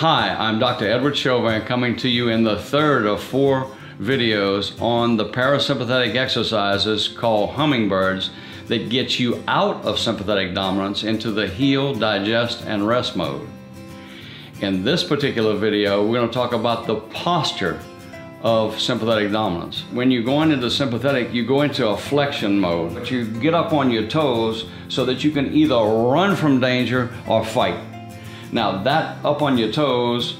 Hi, I'm Dr. Edward Chauvin coming to you in the third of 4 videos on the parasympathetic exercises called Hummingbirds that get you out of sympathetic dominance into the heal, digest, and rest mode. In this particular video, we're going to talk about the posture of sympathetic dominance. When you're going into sympathetic, you go into a flexion mode, but you get up on your toes so that you can either run from danger or fight. Now that up on your toes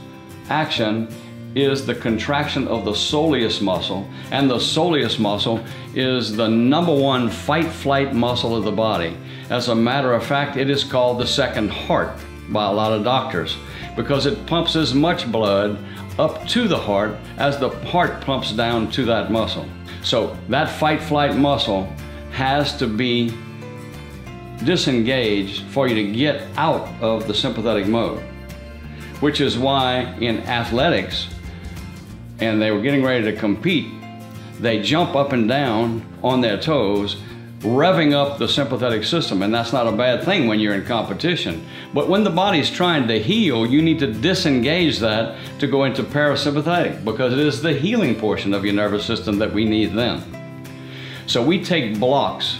action is the contraction of the soleus muscle, and the soleus muscle is the #1 fight-flight muscle of the body. As a matter of fact, it is called the second heart by a lot of doctors because it pumps as much blood up to the heart as the heart pumps down to that muscle. So that fight-flight muscle has to be disengaged for you to get out of the sympathetic mode, which is why in athletics, and they were getting ready to compete, they jump up and down on their toes, revving up the sympathetic system, and that's not a bad thing when you're in competition. But when the body's trying to heal, you need to disengage that to go into parasympathetic, because it is the healing portion of your nervous system that we need then. So we take blocks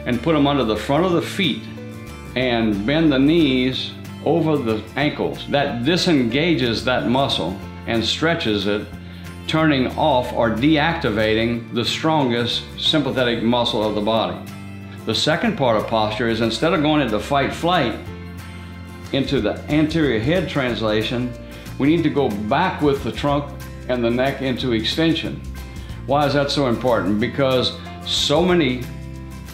and put them under the front of the feet and bend the knees over the ankles. That disengages that muscle and stretches it, turning off or deactivating the strongest sympathetic muscle of the body. The second part of posture is, instead of going into fight-flight, into the anterior head translation, we need to go back with the trunk and the neck into extension. Why is that so important? Because so many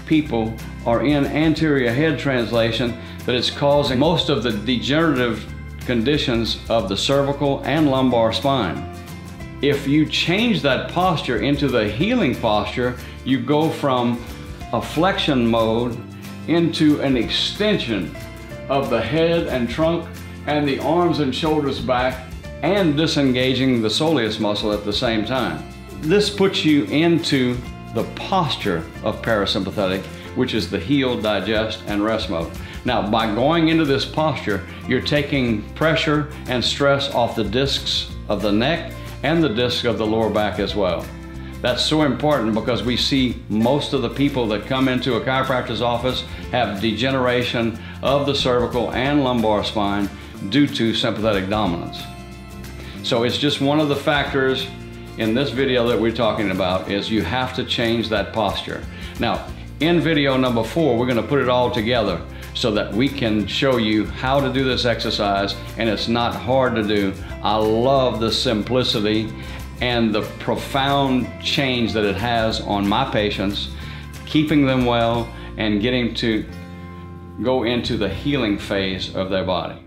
people are in anterior head translation that it's causing most of the degenerative conditions of the cervical and lumbar spine. If you change that posture into the healing posture, you go from a flexion mode into an extension of the head and trunk and the arms and shoulders back, and disengaging the soleus muscle at the same time. This puts you into the posture of parasympathetic, which is the heal, digest, and rest mode. Now, by going into this posture, you're taking pressure and stress off the discs of the neck and the disc of the lower back as well. That's so important because we see most of the people that come into a chiropractor's office have degeneration of the cervical and lumbar spine due to sympathetic dominance. So it's just one of the factors in this video that we're talking about, is you have to change that posture. Now, in video number 4, we're going to put it all together so that we can show you how to do this exercise, and it's not hard to do. I love the simplicity and the profound change that it has on my patients, keeping them well and getting to go into the healing phase of their body.